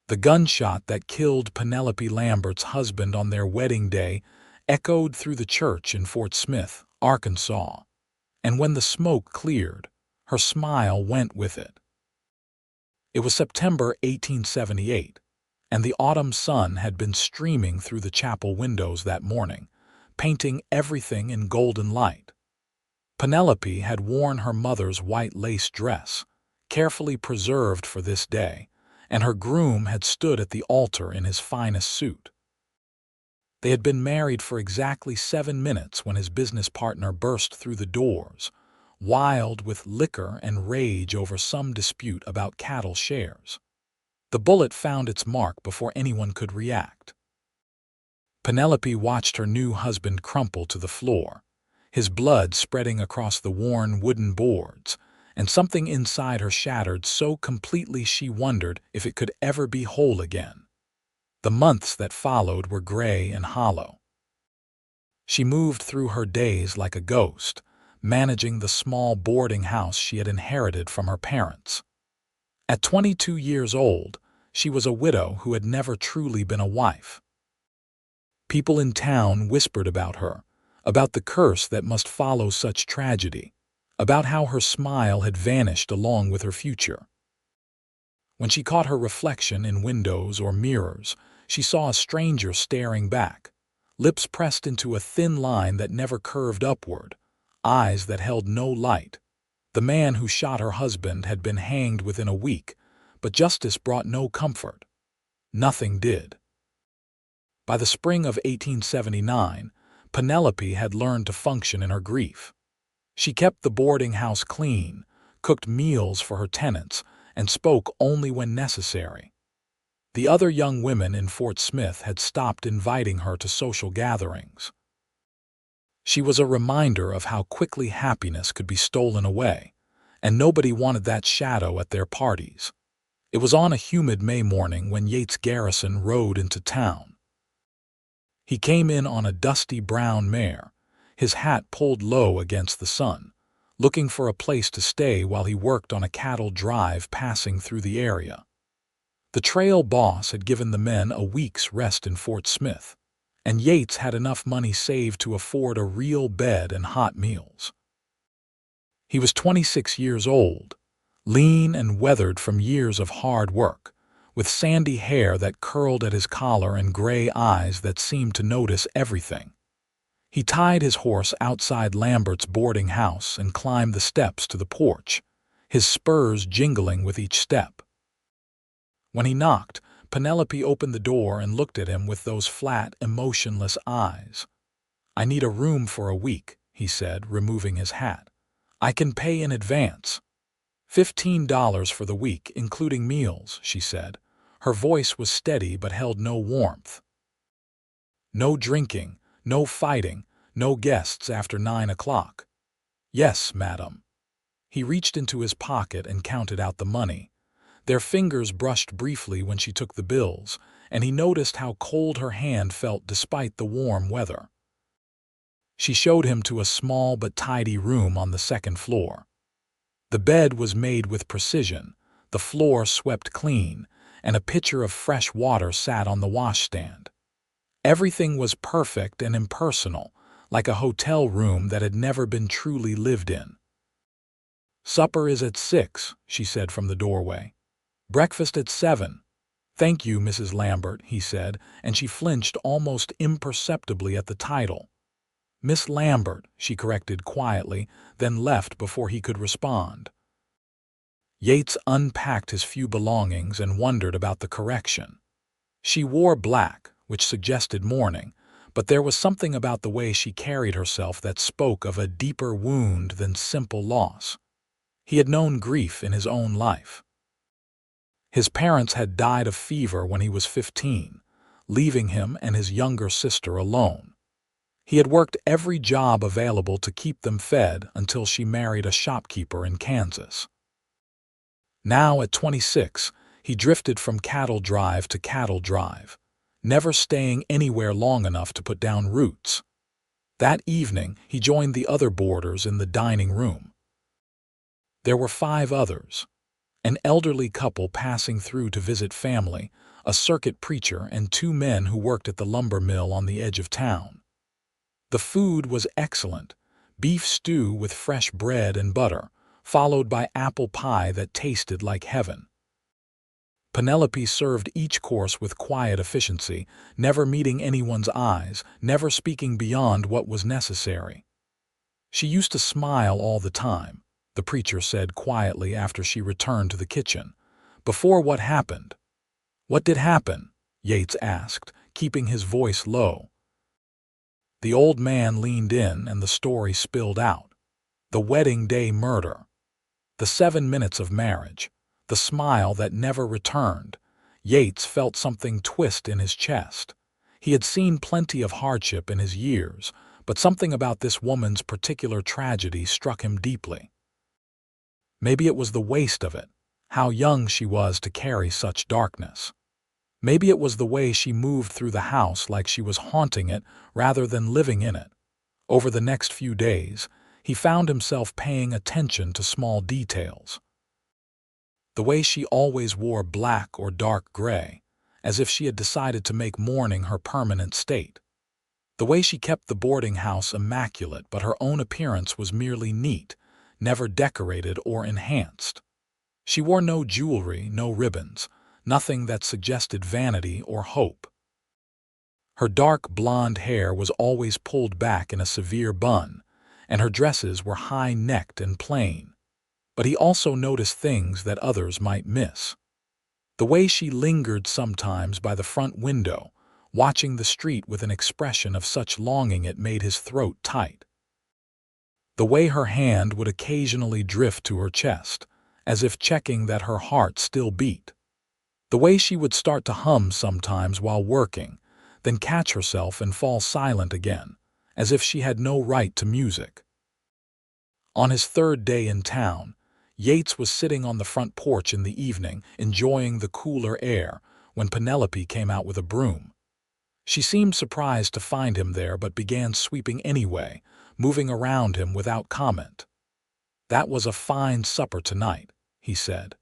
The gunshot that killed Penelope Lambert's husband on their wedding day echoed through the church in Fort Smith, Arkansas, and when the smoke cleared, her smile went with it. It was September 1878, and the autumn sun had been streaming through the chapel windows that morning, painting everything in golden light. Penelope had worn her mother's white lace dress, carefully preserved for this day, and her groom had stood at the altar in his finest suit. They had been married for exactly 7 minutes when his business partner burst through the doors, wild with liquor and rage over some dispute about cattle shares. The bullet found its mark before anyone could react. Penelope watched her new husband crumple to the floor, his blood spreading across the worn wooden boards, and something inside her shattered so completely she wondered if it could ever be whole again. The months that followed were gray and hollow. She moved through her days like a ghost, managing the small boarding house she had inherited from her parents. At 22 years old, she was a widow who had never truly been a wife. People in town whispered about her, about the curse that must follow such tragedy, about how her smile had vanished along with her future. When she caught her reflection in windows or mirrors, she saw a stranger staring back, lips pressed into a thin line that never curved upward, eyes that held no light. The man who shot her husband had been hanged within a week, but justice brought no comfort. Nothing did. By the spring of 1879, Penelope had learned to function in her grief. She kept the boarding house clean, cooked meals for her tenants, and spoke only when necessary. The other young women in Fort Smith had stopped inviting her to social gatherings. She was a reminder of how quickly happiness could be stolen away, and nobody wanted that shadow at their parties. It was on a humid May morning when Yates Garrison rode into town. He came in on a dusty brown mare, his hat pulled low against the sun, looking for a place to stay while he worked on a cattle drive passing through the area. The trail boss had given the men a week's rest in Fort Smith, and Yates had enough money saved to afford a real bed and hot meals. He was 26 years old, lean and weathered from years of hard work, with sandy hair that curled at his collar and gray eyes that seemed to notice everything. He tied his horse outside Lambert's boarding house and climbed the steps to the porch, his spurs jingling with each step. When he knocked, Penelope opened the door and looked at him with those flat, emotionless eyes. "I need a room for a week," he said, removing his hat. "I can pay in advance." $15 for the week, including meals, she said. Her voice was steady but held no warmth. "No drinking, no fighting, no guests after 9 o'clock. "Yes, madam." He reached into his pocket and counted out the money. Their fingers brushed briefly when she took the bills, and he noticed how cold her hand felt despite the warm weather. She showed him to a small but tidy room on the second floor. The bed was made with precision, the floor swept clean, and a pitcher of fresh water sat on the washstand. Everything was perfect and impersonal, like a hotel room that had never been truly lived in. "Supper is at 6, she said from the doorway. "Breakfast at 7. "Thank you, Mrs. Lambert," he said, and she flinched almost imperceptibly at the title. "Miss Lambert," she corrected quietly, then left before he could respond. Yates unpacked his few belongings and wondered about the correction. She wore black, which suggested mourning, but there was something about the way she carried herself that spoke of a deeper wound than simple loss. He had known grief in his own life. His parents had died of fever when he was 15, leaving him and his younger sister alone. He had worked every job available to keep them fed until she married a shopkeeper in Kansas. Now, at 26, he drifted from cattle drive to cattle drive, never staying anywhere long enough to put down roots. That evening, he joined the other boarders in the dining room. There were 5 others. An elderly couple passing through to visit family, a circuit preacher, and two men who worked at the lumber mill on the edge of town. The food was excellent, beef stew with fresh bread and butter, followed by apple pie that tasted like heaven. Penelope served each course with quiet efficiency, never meeting anyone's eyes, never speaking beyond what was necessary. She used to smile all the time, the preacher said quietly after she returned to the kitchen. Before what happened? What did happen? Yates asked, keeping his voice low. The old man leaned in and the story spilled out. The wedding day murder. The 7 minutes of marriage. The smile that never returned. Yates felt something twist in his chest. He had seen plenty of hardship in his years, but something about this woman's particular tragedy struck him deeply. Maybe it was the waste of it, how young she was to carry such darkness. Maybe it was the way she moved through the house like she was haunting it rather than living in it. Over the next few days, he found himself paying attention to small details. The way she always wore black or dark gray, as if she had decided to make mourning her permanent state. The way she kept the boarding house immaculate, but her own appearance was merely neat, never decorated or enhanced. She wore no jewelry, no ribbons, nothing that suggested vanity or hope. Her dark blonde hair was always pulled back in a severe bun, and her dresses were high-necked and plain. But he also noticed things that others might miss. The way she lingered sometimes by the front window, watching the street with an expression of such longing it made his throat tight. The way her hand would occasionally drift to her chest, as if checking that her heart still beat. The way she would start to hum sometimes while working, then catch herself and fall silent again, as if she had no right to music. On his third day in town, Yates was sitting on the front porch in the evening, enjoying the cooler air, when Penelope came out with a broom. She seemed surprised to find him there but began sweeping anyway, moving around him without comment. "That was a fine supper tonight," he said.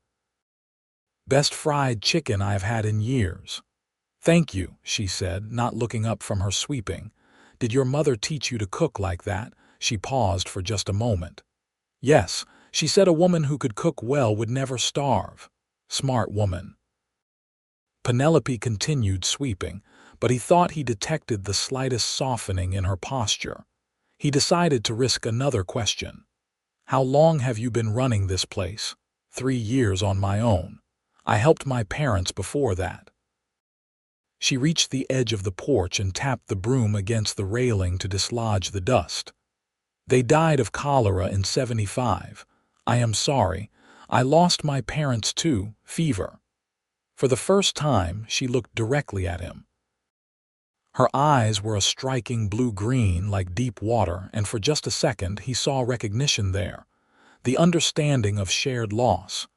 "Best fried chicken I've had in years." "Thank you," she said, not looking up from her sweeping. "Did your mother teach you to cook like that?" She paused for just a moment. "Yes, she said a woman who could cook well would never starve." "Smart woman." Penelope continued sweeping, but he thought he detected the slightest softening in her posture. He decided to risk another question. "How long have you been running this place?" 3 years on my own. I helped my parents before that." She reached the edge of the porch and tapped the broom against the railing to dislodge the dust. "They died of cholera in '75. I am sorry. I lost my parents too, fever." For the first time, she looked directly at him. Her eyes were a striking blue-green like deep water, and for just a second he saw recognition there, the understanding of shared loss.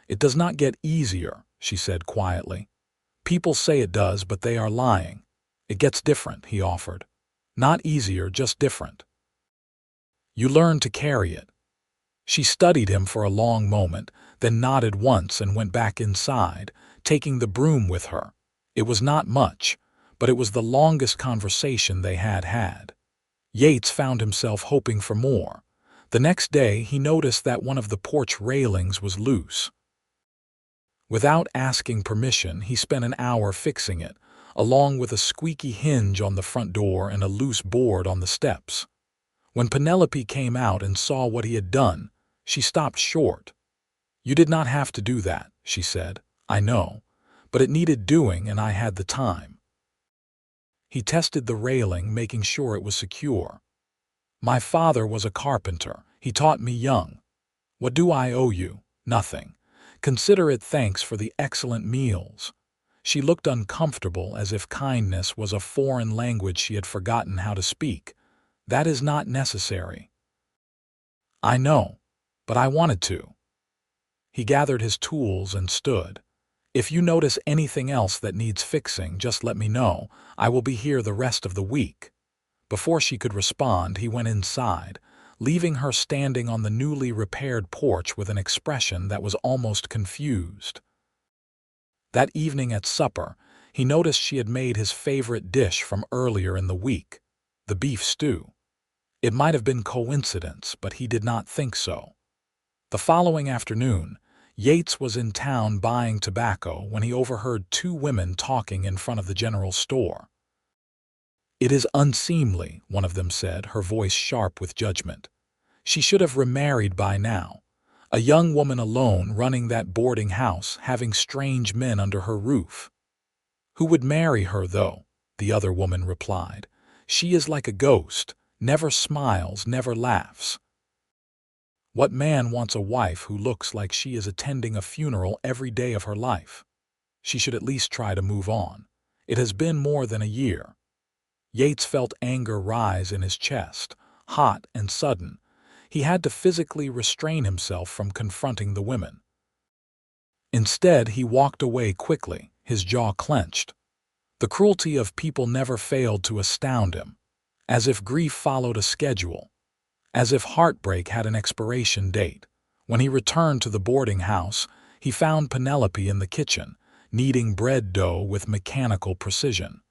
"It does not get easier," she said quietly. "People say it does, but they are lying. It gets different," he offered. "Not easier, just different. You learn to carry it." She studied him for a long moment, then nodded once and went back inside, taking the broom with her. It was not much, but it was the longest conversation they had had. Yates found himself hoping for more. The next day he noticed that one of the porch railings was loose. Without asking permission, he spent an hour fixing it, along with a squeaky hinge on the front door and a loose board on the steps. When Penelope came out and saw what he had done, she stopped short. "You did not have to do that," she said. "I know, but it needed doing and I had the time." He tested the railing, making sure it was secure. "My father was a carpenter. He taught me young. What do I owe you? Nothing. Consider it thanks for the excellent meals." She looked uncomfortable, as if kindness was a foreign language she had forgotten how to speak. "That is not necessary." "I know, but I wanted to." He gathered his tools and stood. "If you notice anything else that needs fixing, just let me know. I will be here the rest of the week." Before she could respond, he went inside, leaving her standing on the newly repaired porch with an expression that was almost confused. That evening at supper, he noticed she had made his favorite dish from earlier in the week, the beef stew. It might have been coincidence, but he did not think so. The following afternoon, Yates was in town buying tobacco when he overheard two women talking in front of the general store. "It is unseemly," one of them said, her voice sharp with judgment. "She should have remarried by now. A young woman alone running that boarding house, having strange men under her roof." "Who would marry her, though?" the other woman replied. "She is like a ghost, never smiles, never laughs." "What man wants a wife who looks like she is attending a funeral every day of her life? She should at least try to move on. It has been more than a year." Yates felt anger rise in his chest, hot and sudden. He had to physically restrain himself from confronting the women. Instead, he walked away quickly, his jaw clenched. The cruelty of people never failed to astound him, as if grief followed a schedule, as if heartbreak had an expiration date. When he returned to the boarding house, he found Penelope in the kitchen, kneading bread dough with mechanical precision.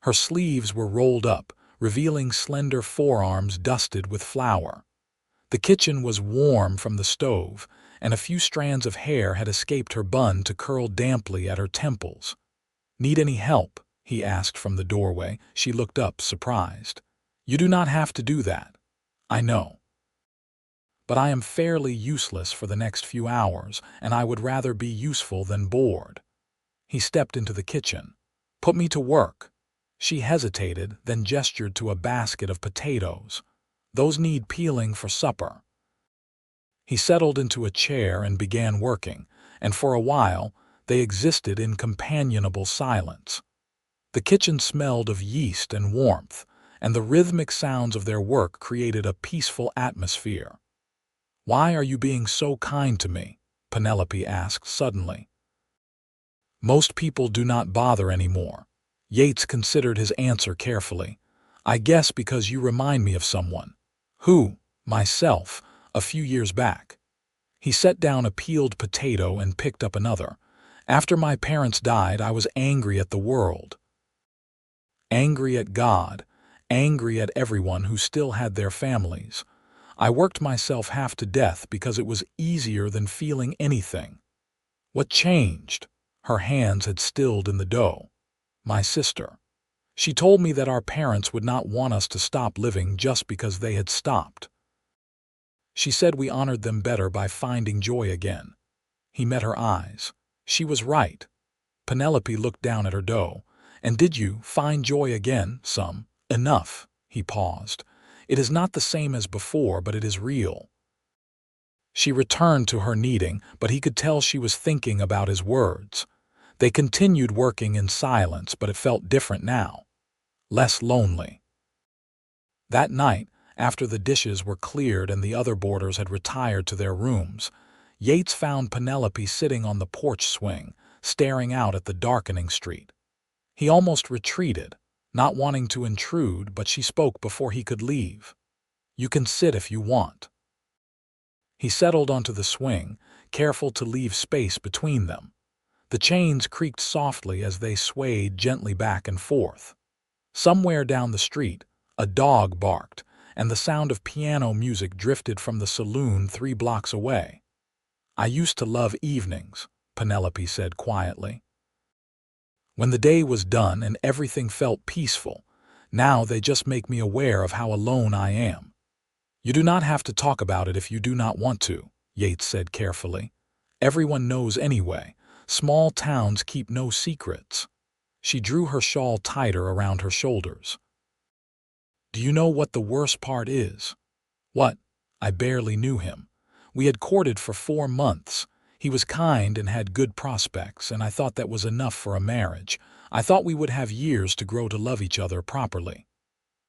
Her sleeves were rolled up, revealing slender forearms dusted with flour. The kitchen was warm from the stove, and a few strands of hair had escaped her bun to curl damply at her temples. "Need any help?" he asked from the doorway. She looked up, surprised. "You do not have to do that. I know. But I am fairly useless for the next few hours, and I would rather be useful than bored." He stepped into the kitchen. "Put me to work." She hesitated, then gestured to a basket of potatoes. "Those need peeling for supper." He settled into a chair and began working, and for a while they existed in companionable silence. The kitchen smelled of yeast and warmth, and the rhythmic sounds of their work created a peaceful atmosphere. "Why are you being so kind to me?" Penelope asked suddenly. "Most people do not bother anymore." Yates considered his answer carefully. "I guess because you remind me of someone." "Who?" "Myself, a few years back." He set down a peeled potato and picked up another. "After my parents died, I was angry at the world. Angry at God, angry at everyone who still had their families. I worked myself half to death because it was easier than feeling anything." "What changed?" Her hands had stilled in the dough. "My sister. She told me that our parents would not want us to stop living just because they had stopped. She said we honored them better by finding joy again." He met her eyes. She was right. Penelope looked down at her dough. "And did you find joy again, some?" "Enough." He paused. "It is not the same as before, but it is real." She returned to her kneading, but he could tell she was thinking about his words. They continued working in silence, but it felt different now. Less lonely. That night, after the dishes were cleared and the other boarders had retired to their rooms, Yates found Penelope sitting on the porch swing, staring out at the darkening street. He almost retreated, not wanting to intrude, but she spoke before he could leave. "You can sit if you want." He settled onto the swing, careful to leave space between them. The chains creaked softly as they swayed gently back and forth. Somewhere down the street, a dog barked, and the sound of piano music drifted from the saloon 3 blocks away. "I used to love evenings," Penelope said quietly. "When the day was done and everything felt peaceful. Now they just make me aware of how alone I am." "You do not have to talk about it if you do not want to," Yates said carefully. "Everyone knows anyway. Small towns keep no secrets." She drew her shawl tighter around her shoulders. "Do you know what the worst part is?" "What?" "I barely knew him. We had courted for 4 months. He was kind and had good prospects, and I thought that was enough for a marriage. I thought we would have years to grow to love each other properly."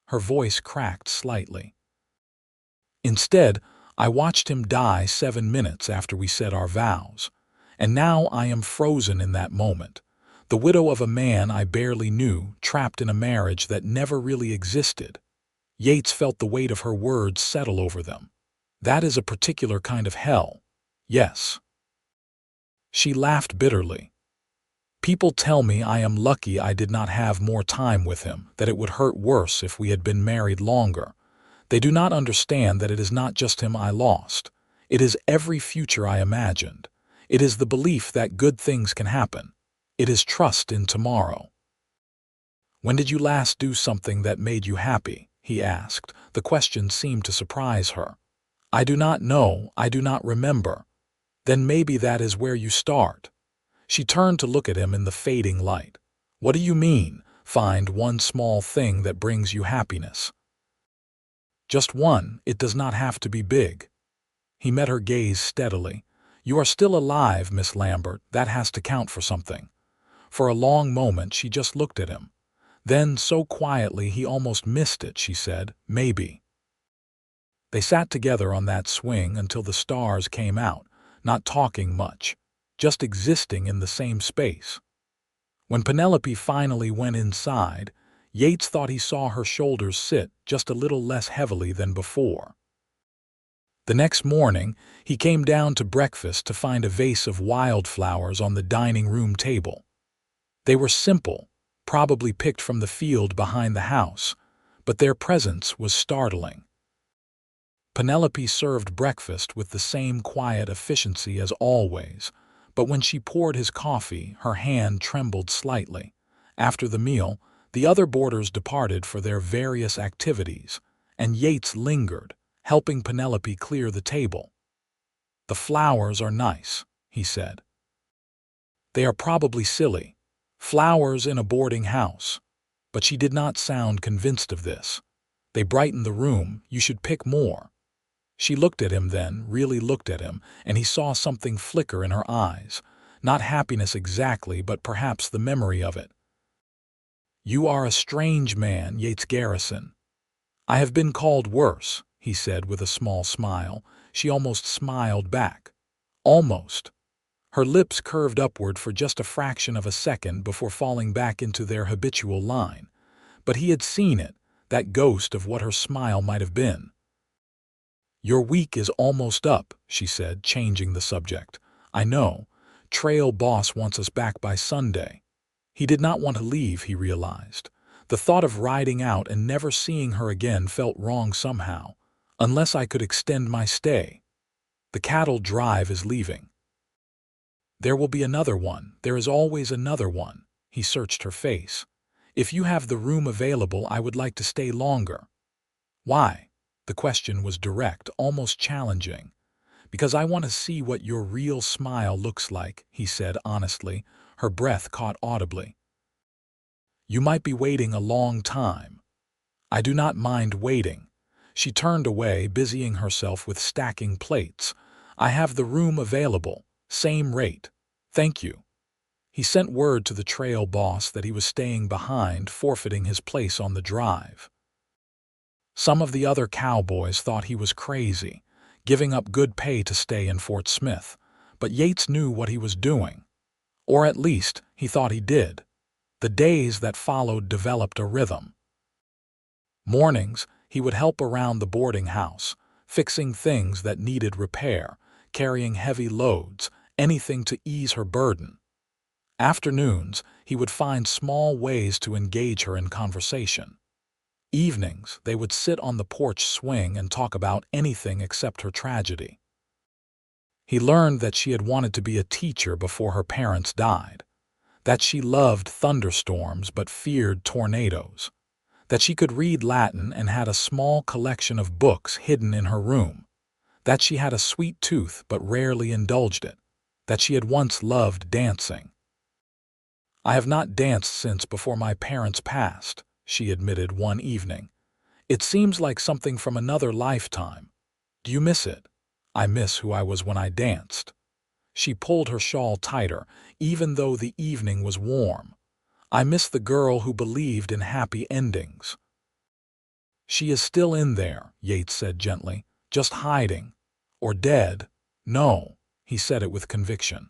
Her voice cracked slightly. "Instead, I watched him die 7 minutes after we said our vows. And now I am frozen in that moment. The widow of a man I barely knew, trapped in a marriage that never really existed." Yates felt the weight of her words settle over them. That is a particular kind of hell. Yes. She laughed bitterly. People tell me I am lucky I did not have more time with him, that it would hurt worse if we had been married longer. They do not understand that it is not just him I lost. It is every future I imagined. It is the belief that good things can happen. It is trust in tomorrow. When did you last do something that made you happy? He asked. The question seemed to surprise her. I do not know. I do not remember. Then maybe that is where you start. She turned to look at him in the fading light. What do you mean, find one small thing that brings you happiness? Just one. It does not have to be big. He met her gaze steadily. You are still alive, Miss Lambert. That has to count for something. For a long moment she just looked at him. Then, so quietly he almost missed it, she said, maybe. They sat together on that swing until the stars came out, not talking much, just existing in the same space. When Penelope finally went inside, Yates thought he saw her shoulders sit just a little less heavily than before. The next morning, he came down to breakfast to find a vase of wildflowers on the dining room table. They were simple, probably picked from the field behind the house, but their presence was startling. Penelope served breakfast with the same quiet efficiency as always, but when she poured his coffee, her hand trembled slightly. After the meal, the other boarders departed for their various activities, and Yates lingered, helping Penelope clear the table. The flowers are nice, he said. They are probably silly. Flowers in a boarding house. But she did not sound convinced of this. They brightened the room. You should pick more. She looked at him then, really looked at him, and he saw something flicker in her eyes. Not happiness exactly, but perhaps the memory of it. You are a strange man, Yates Garrison. I have been called worse, he said with a small smile. She almost smiled back. Almost. Her lips curved upward for just a fraction of a second before falling back into their habitual line. But he had seen it, that ghost of what her smile might have been. Your week is almost up, she said, changing the subject. I know. Trail boss wants us back by Sunday. He did not want to leave, he realized. The thought of riding out and never seeing her again felt wrong somehow. Unless I could extend my stay. The cattle drive is leaving. There will be another one. There is always another one. He searched her face. If you have the room available, I would like to stay longer. Why? The question was direct, almost challenging. Because I want to see what your real smile looks like, he said honestly. Her breath caught audibly. You might be waiting a long time. I do not mind waiting. She turned away, busying herself with stacking plates. I have the room available. Same rate. Thank you. He sent word to the trail boss that he was staying behind, forfeiting his place on the drive. Some of the other cowboys thought he was crazy, giving up good pay to stay in Fort Smith, but Yates knew what he was doing. Or at least, he thought he did. The days that followed developed a rhythm. Mornings, he would help around the boarding house, fixing things that needed repair, carrying heavy loads, anything to ease her burden. Afternoons, he would find small ways to engage her in conversation. Evenings, they would sit on the porch swing and talk about anything except her tragedy. He learned that she had wanted to be a teacher before her parents died, that she loved thunderstorms but feared tornadoes, that she could read Latin and had a small collection of books hidden in her room, that she had a sweet tooth but rarely indulged it, that she had once loved dancing. I have not danced since before my parents passed, she admitted one evening. It seems like something from another lifetime. Do you miss it? I miss who I was when I danced. She pulled her shawl tighter, even though the evening was warm. I miss the girl who believed in happy endings. She is still in there, Yates said gently, just hiding. Or dead. No, he said it with conviction.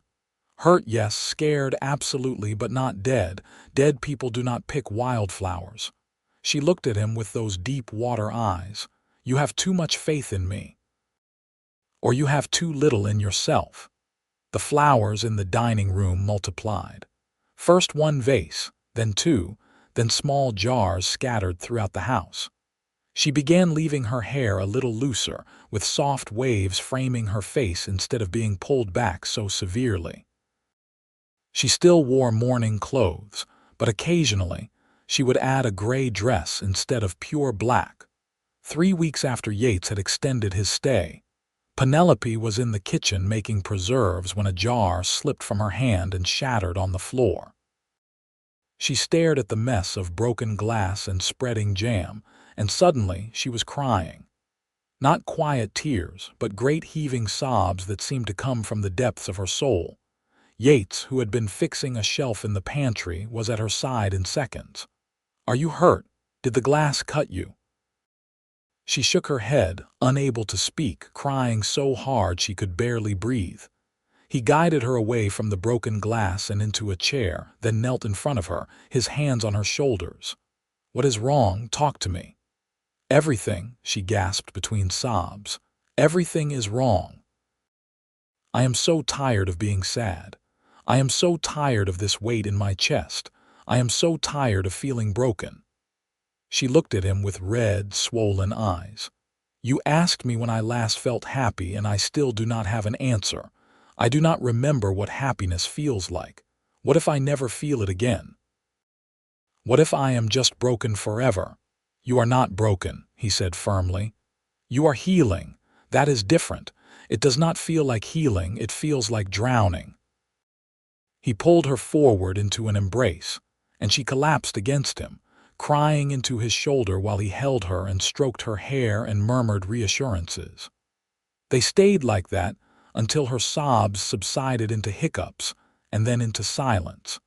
Hurt, yes, scared, absolutely, but not dead. Dead people do not pick wildflowers. She looked at him with those deep water eyes. You have too much faith in me. Or you have too little in yourself. The flowers in the dining room multiplied. First one vase, then two, then small jars scattered throughout the house. She began leaving her hair a little looser, with soft waves framing her face instead of being pulled back so severely. She still wore mourning clothes, but occasionally she would add a gray dress instead of pure black. 3 weeks after Yates had extended his stay, Penelope was in the kitchen making preserves when a jar slipped from her hand and shattered on the floor. She stared at the mess of broken glass and spreading jam, and suddenly she was crying. Not quiet tears, but great heaving sobs that seemed to come from the depths of her soul. Yates, who had been fixing a shelf in the pantry, was at her side in seconds. "Are you hurt? Did the glass cut you?" She shook her head, unable to speak, crying so hard she could barely breathe. He guided her away from the broken glass and into a chair, then knelt in front of her, his hands on her shoulders. "What is wrong? Talk to me." "Everything," she gasped between sobs. "Everything is wrong. I am so tired of being sad. I am so tired of this weight in my chest. I am so tired of feeling broken." She looked at him with red, swollen eyes. "You asked me when I last felt happy, and I still do not have an answer. I do not remember what happiness feels like. What if I never feel it again? What if I am just broken forever?" "You are not broken," he said firmly. "You are healing. That is different. It does not feel like healing, it feels like drowning." He pulled her forward into an embrace, and she collapsed against him, crying into his shoulder while he held her and stroked her hair and murmured reassurances. They stayed like that until her sobs subsided into hiccups and then into silence.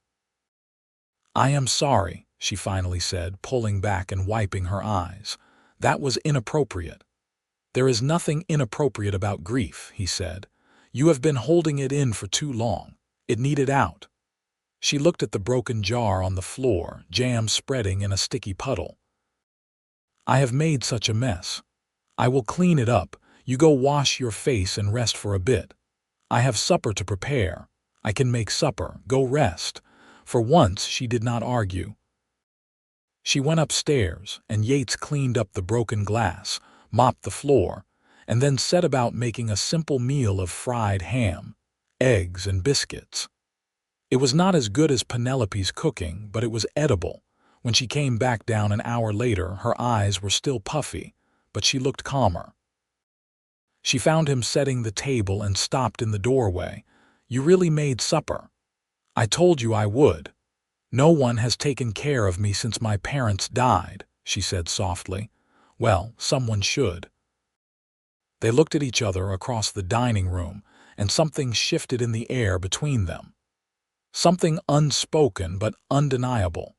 "I am sorry," she finally said, pulling back and wiping her eyes. "That was inappropriate." "There is nothing inappropriate about grief," he said. "You have been holding it in for too long. It needed out." She looked at the broken jar on the floor, jam spreading in a sticky puddle. "I have made such a mess. I will clean it up. You go wash your face and rest for a bit. I have supper to prepare. I can make supper. Go rest." For once she did not argue. She went upstairs, and Yates cleaned up the broken glass, mopped the floor, and then set about making a simple meal of fried ham, eggs, and biscuits. It was not as good as Penelope's cooking, but it was edible. When she came back down an hour later, her eyes were still puffy, but she looked calmer. She found him setting the table and stopped in the doorway. "You really made supper." "I told you I would. No one has taken care of me since my parents died," she said softly. "Well, someone should." They looked at each other across the dining room, and something shifted in the air between them. Something unspoken but undeniable.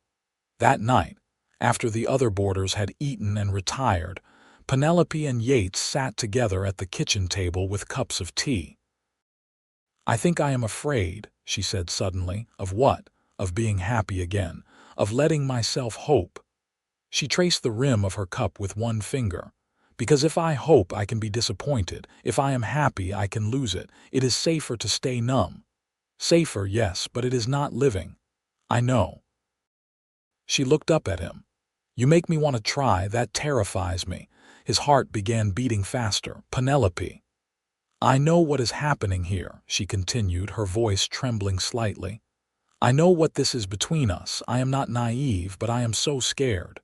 That night, after the other boarders had eaten and retired, Penelope and Yates sat together at the kitchen table with cups of tea. "I think I am afraid," she said suddenly. "Of what?" "Of being happy again, of letting myself hope." She traced the rim of her cup with one finger. "Because if I hope, I can be disappointed. If I am happy, I can lose it. It is safer to stay numb." "Safer, yes, but it is not living." "I know." She looked up at him. "You make me want to try. That terrifies me." His heart began beating faster. "Penelope." "I know what is happening here," she continued, her voice trembling slightly. "I know what this is between us. I am not naive, but I am so scared.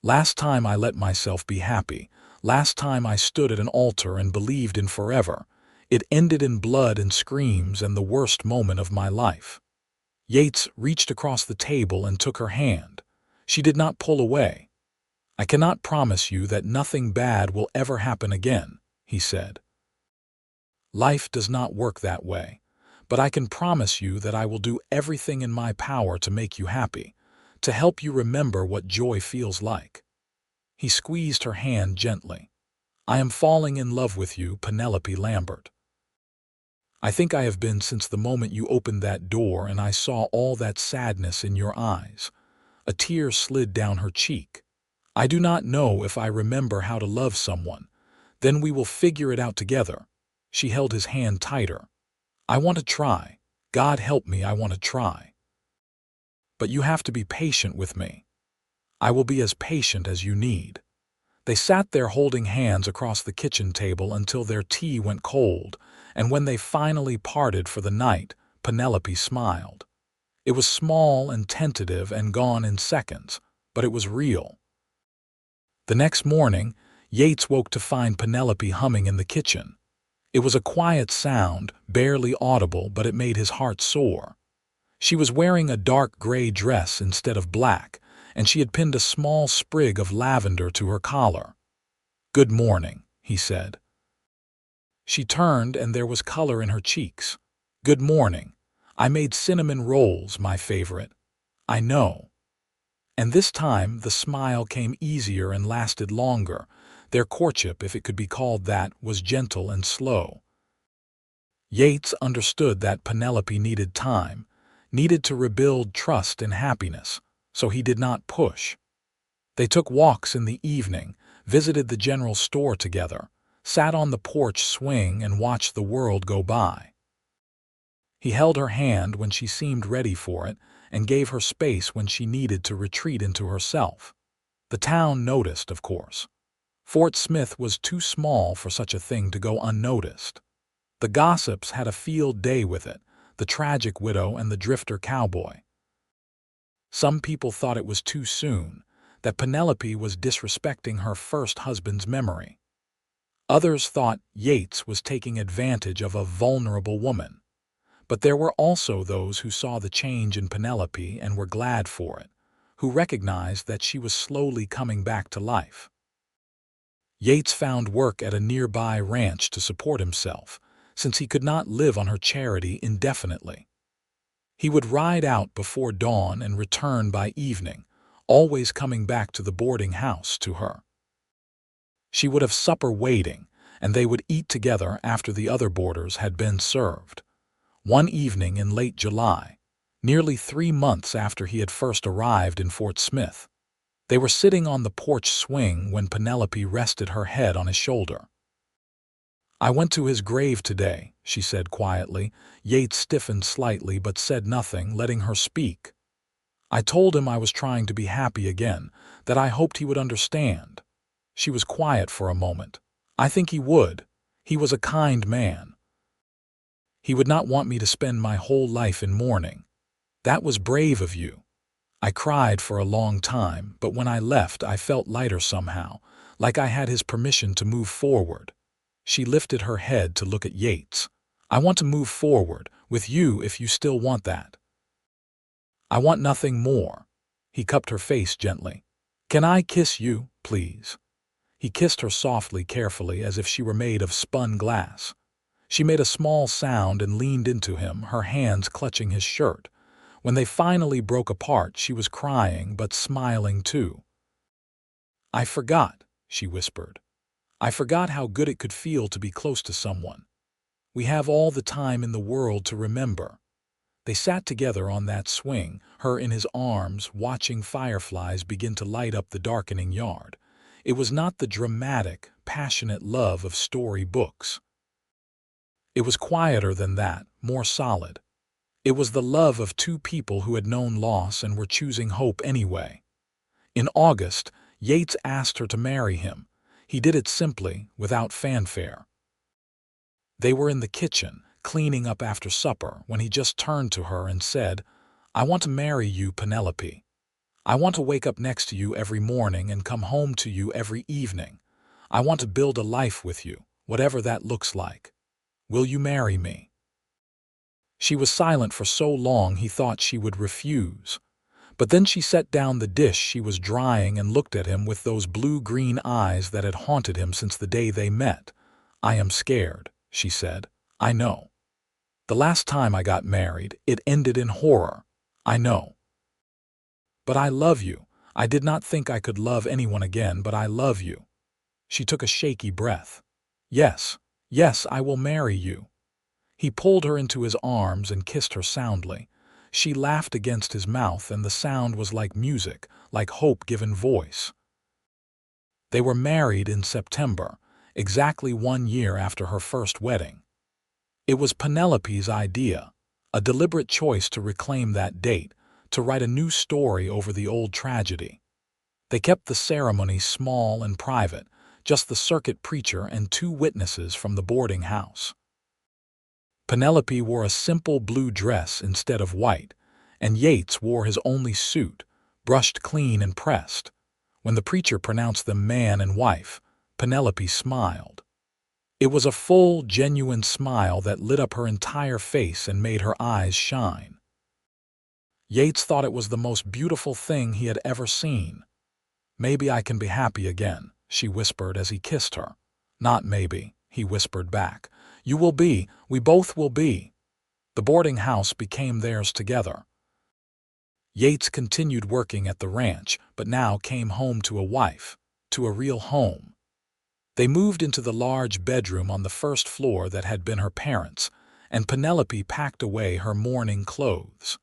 Last time I let myself be happy. Last time I stood at an altar and believed in forever. It ended in blood and screams and the worst moment of my life." Yates reached across the table and took her hand. She did not pull away. "I cannot promise you that nothing bad will ever happen again," he said. "Life does not work that way. But I can promise you that I will do everything in my power to make you happy, to help you remember what joy feels like." He squeezed her hand gently. "I am falling in love with you, Penelope Lambert. I think I have been since the moment you opened that door and I saw all that sadness in your eyes. A tear slid down her cheek. "I do not know if I remember how to love someone. Then we will figure it out together." She held his hand tighter. "I want to try. God help me, I want to try. But you have to be patient with me. I will be as patient as you need." They sat there holding hands across the kitchen table until their tea went cold, and when they finally parted for the night, Penelope smiled. It was small and tentative and gone in seconds, but it was real. The next morning, Yates woke to find Penelope humming in the kitchen. It was a quiet sound, barely audible, but it made his heart soar. She was wearing a dark gray dress instead of black, and she had pinned a small sprig of lavender to her collar. "Good morning," he said. She turned, and there was color in her cheeks. "Good morning. I made cinnamon rolls, my favorite." "I know." And this time the smile came easier and lasted longer. Their courtship, if it could be called that, was gentle and slow. Yates understood that Penelope needed time, needed to rebuild trust and happiness, so he did not push. They took walks in the evening, visited the general store together, sat on the porch swing and watched the world go by. He held her hand when she seemed ready for it and gave her space when she needed to retreat into herself. The town noticed, of course. Fort Smith was too small for such a thing to go unnoticed. The gossips had a field day with it, the tragic widow and the drifter cowboy. Some people thought it was too soon, that Penelope was disrespecting her first husband's memory. Others thought Yates was taking advantage of a vulnerable woman. But there were also those who saw the change in Penelope and were glad for it, who recognized that she was slowly coming back to life. Yates found work at a nearby ranch to support himself, since he could not live on her charity indefinitely. He would ride out before dawn and return by evening, always coming back to the boarding house to her. She would have supper waiting, and they would eat together after the other boarders had been served. One evening in late July, nearly 3 months after he had first arrived in Fort Smith, they were sitting on the porch swing when Penelope rested her head on his shoulder. "I went to his grave today," she said quietly. Yates stiffened slightly but said nothing, letting her speak. "I told him I was trying to be happy again, that I hoped he would understand." She was quiet for a moment. "I think he would. He was a kind man. He would not want me to spend my whole life in mourning. That was brave of you. I cried for a long time, but when I left I felt lighter somehow, like I had his permission to move forward." She lifted her head to look at Yates. "I want to move forward, with you if you still want that." "I want nothing more." He cupped her face gently. "Can I kiss you, please?" He kissed her softly, carefully, as if she were made of spun glass. She made a small sound and leaned into him, her hands clutching his shirt. When they finally broke apart, she was crying but smiling too. "I forgot," she whispered. "I forgot how good it could feel to be close to someone. We have all the time in the world to remember." They sat together on that swing, her in his arms, watching fireflies begin to light up the darkening yard. It was not the dramatic, passionate love of story books. It was quieter than that, more solid. It was the love of two people who had known loss and were choosing hope anyway. In August, Yates asked her to marry him. He did it simply, without fanfare. They were in the kitchen, cleaning up after supper, when he just turned to her and said, "I want to marry you, Penelope. I want to wake up next to you every morning and come home to you every evening. I want to build a life with you, whatever that looks like. Will you marry me?" She was silent for so long he thought she would refuse. But then she set down the dish she was drying and looked at him with those blue-green eyes that had haunted him since the day they met. "I am scared," she said. "I know. The last time I got married, it ended in horror. I know. But I love you. I did not think I could love anyone again, but I love you." She took a shaky breath. "Yes, yes, I will marry you." He pulled her into his arms and kissed her soundly. She laughed against his mouth, and the sound was like music, like hope given voice. They were married in September, exactly 1 year after her first wedding. It was Penelope's idea, a deliberate choice to reclaim that date, to write a new story over the old tragedy. They kept the ceremony small and private, just the circuit preacher and 2 witnesses from the boarding house. Penelope wore a simple blue dress instead of white, and Yates wore his only suit, brushed clean and pressed. When the preacher pronounced them man and wife, Penelope smiled. It was a full, genuine smile that lit up her entire face and made her eyes shine. Yates thought it was the most beautiful thing he had ever seen. "Maybe I can be happy again," she whispered as he kissed her. "Not maybe," he whispered back. "You will be, we both will be." The boarding house became theirs together. Yates continued working at the ranch, but now came home to a wife, to a real home. They moved into the large bedroom on the first floor that had been her parents', and Penelope packed away her mourning clothes.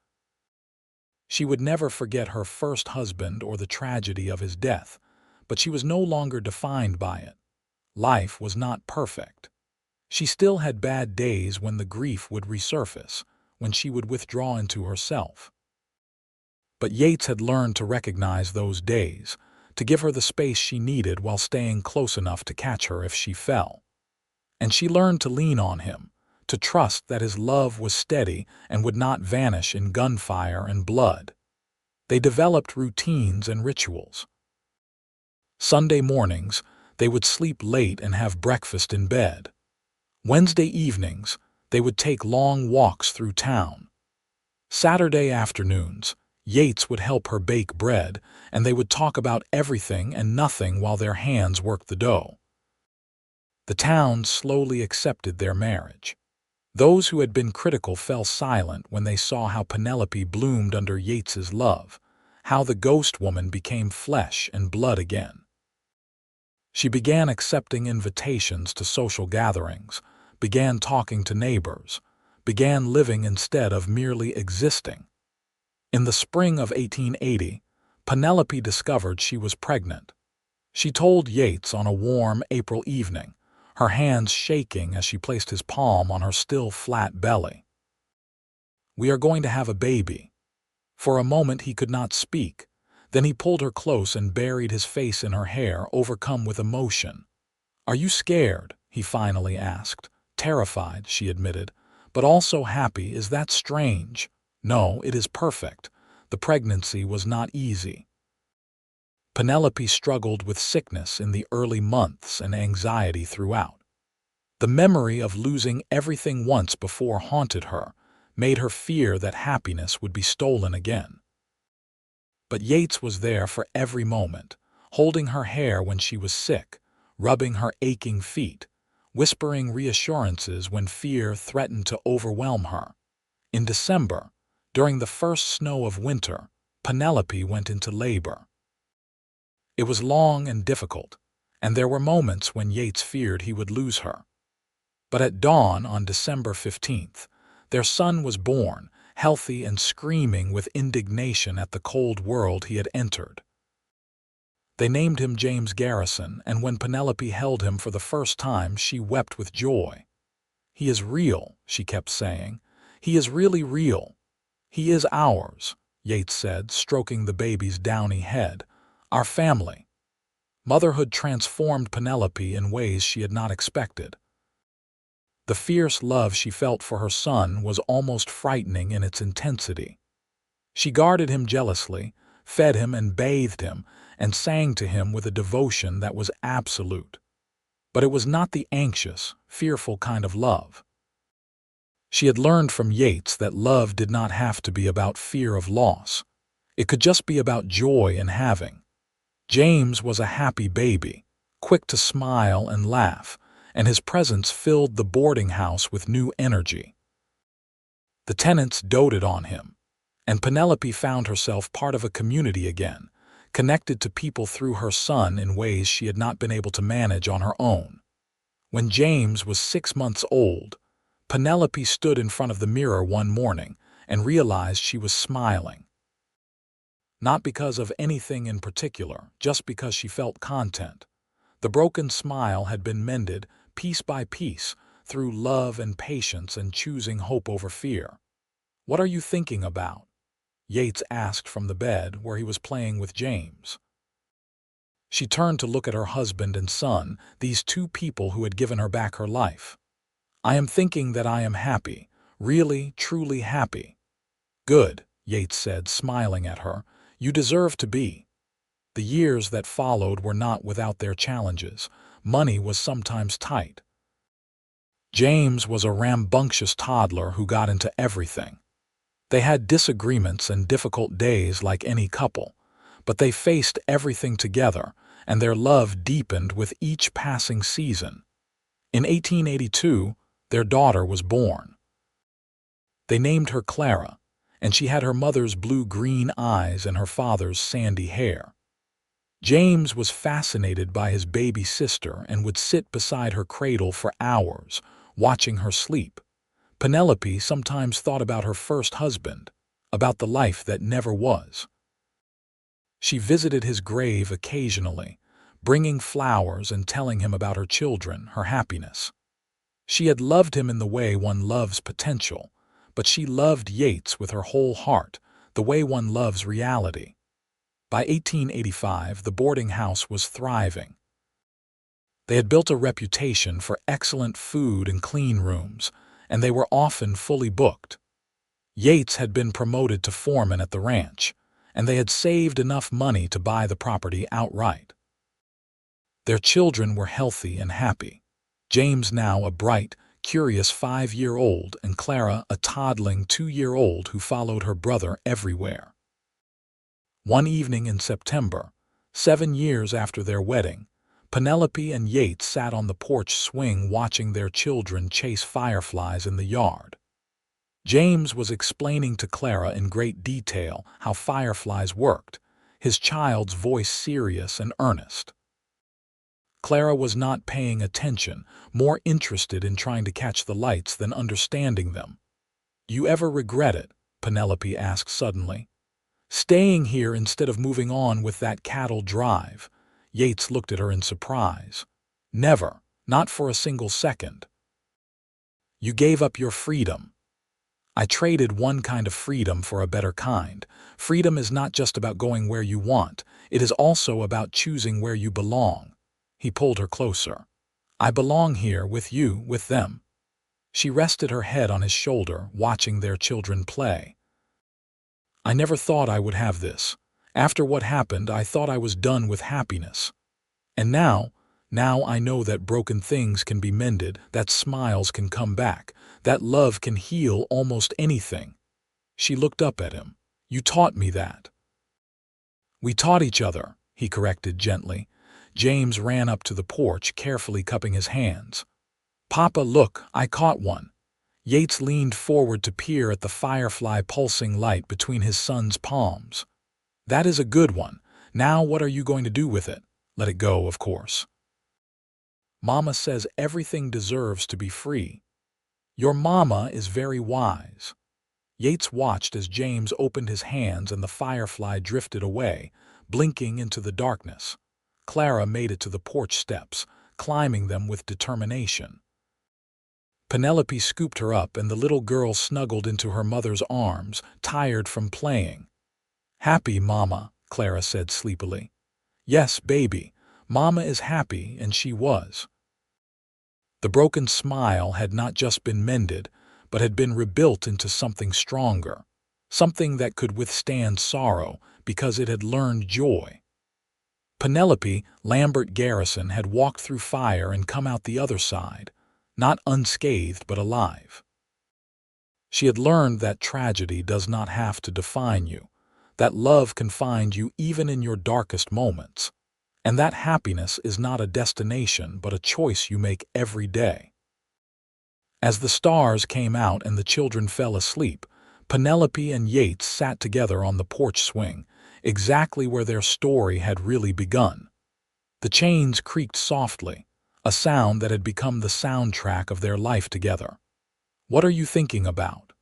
She would never forget her first husband or the tragedy of his death, but she was no longer defined by it. Life was not perfect. She still had bad days when the grief would resurface, when she would withdraw into herself. But Yates had learned to recognize those days, to give her the space she needed while staying close enough to catch her if she fell. And she learned to lean on him, to trust that his love was steady and would not vanish in gunfire and blood. They developed routines and rituals. Sunday mornings, they would sleep late and have breakfast in bed. Wednesday evenings, they would take long walks through town. Saturday afternoons, Yates would help her bake bread, and they would talk about everything and nothing while their hands worked the dough. The town slowly accepted their marriage. Those who had been critical fell silent when they saw how Penelope bloomed under Yates's love, how the ghost woman became flesh and blood again. She began accepting invitations to social gatherings, began talking to neighbors, began living instead of merely existing. In the spring of 1880, Penelope discovered she was pregnant. She told Yates on a warm April evening, her hands shaking as she placed his palm on her still flat belly. "We are going to have a baby." For a moment he could not speak. Then he pulled her close and buried his face in her hair, overcome with emotion. "Are you scared?" he finally asked. "Terrified," she admitted, "but also happy. Is that strange?" "No, it is perfect." The pregnancy was not easy. Penelope struggled with sickness in the early months and anxiety throughout. The memory of losing everything once before haunted her, made her fear that happiness would be stolen again. But Yates was there for every moment, holding her hair when she was sick, rubbing her aching feet, whispering reassurances when fear threatened to overwhelm her. In December, during the first snow of winter, Penelope went into labor. It was long and difficult, and there were moments when Yates feared he would lose her. But at dawn on December 15th, their son was born, healthy and screaming with indignation at the cold world he had entered. They named him Yates Garrison, and when Penelope held him for the first time, she wept with joy. "He is real," she kept saying. "He is really real. He is ours," Yates said, stroking the baby's downy head. "Our family." Motherhood transformed Penelope in ways she had not expected. The fierce love she felt for her son was almost frightening in its intensity. She guarded him jealously, fed him and bathed him, and sang to him with a devotion that was absolute. But it was not the anxious, fearful kind of love. She had learned from Yates that love did not have to be about fear of loss. It could just be about joy in having. James was a happy baby, quick to smile and laugh, and his presence filled the boarding house with new energy. The tenants doted on him, and Penelope found herself part of a community again, connected to people through her son in ways she had not been able to manage on her own. When James was 6 months old, Penelope stood in front of the mirror one morning and realized she was smiling. Not because of anything in particular, just because she felt content. The broken smile had been mended, piece by piece, through love and patience and choosing hope over fear. "What are you thinking about?" Yates asked from the bed where he was playing with James. She turned to look at her husband and son, these two people who had given her back her life. "I am thinking that I am happy, really, truly happy." "Good," Yates said, smiling at her. "You deserve to be." The years that followed were not without their challenges. Money was sometimes tight. James was a rambunctious toddler who got into everything. They had disagreements and difficult days like any couple, but they faced everything together, and their love deepened with each passing season. In 1882, their daughter was born. They named her Clara, and she had her mother's blue-green eyes and her father's sandy hair. James was fascinated by his baby sister and would sit beside her cradle for hours, watching her sleep. Penelope sometimes thought about her first husband, about the life that never was. She visited his grave occasionally, bringing flowers and telling him about her children, her happiness. She had loved him in the way one loves potential, but she loved Yates with her whole heart, the way one loves reality. By 1885, the boarding house was thriving. They had built a reputation for excellent food and clean rooms, and they were often fully booked. Yates had been promoted to foreman at the ranch, and they had saved enough money to buy the property outright. Their children were healthy and happy. James now a bright, curious 5-year-old, and Clara a toddling 2-year-old who followed her brother everywhere. One evening in September, 7 years after their wedding, Penelope and Yates sat on the porch swing watching their children chase fireflies in the yard. James was explaining to Clara in great detail how fireflies worked, his child's voice serious and earnest. Clara was not paying attention, more interested in trying to catch the lights than understanding them. "You ever regret it?" Penelope asked suddenly. "Staying here instead of moving on with that cattle drive?" Yates looked at her in surprise. "Never, not for a single second." "You gave up your freedom." "I traded one kind of freedom for a better kind. Freedom is not just about going where you want, it is also about choosing where you belong." He pulled her closer. "I belong here with you, with them." She rested her head on his shoulder, watching their children play. "I never thought I would have this. After what happened, I thought I was done with happiness. And now I know that broken things can be mended, that smiles can come back, that love can heal almost anything." She looked up at him. "You taught me that." "We taught each other," he corrected gently. James ran up to the porch, carefully cupping his hands. "Papa, look, I caught one." Yates leaned forward to peer at the firefly pulsing light between his son's palms. "That is a good one. Now what are you going to do with it?" "Let it go, of course." "Mama says everything deserves to be free." "Your mama is very wise." Yates watched as James opened his hands and the firefly drifted away, blinking into the darkness. Clara made it to the porch steps, climbing them with determination. Penelope scooped her up and the little girl snuggled into her mother's arms, tired from playing. "Happy, Mama," Clara said sleepily. "Yes, baby, Mama is happy," and she was. The broken smile had not just been mended, but had been rebuilt into something stronger, something that could withstand sorrow because it had learned joy. Penelope Lambert Garrison had walked through fire and come out the other side, not unscathed but alive. She had learned that tragedy does not have to define you, that love can find you even in your darkest moments, and that happiness is not a destination but a choice you make every day. As the stars came out and the children fell asleep, Penelope and Yates sat together on the porch swing, exactly where their story had really begun. The chains creaked softly, a sound that had become the soundtrack of their life together. "What are you thinking about?"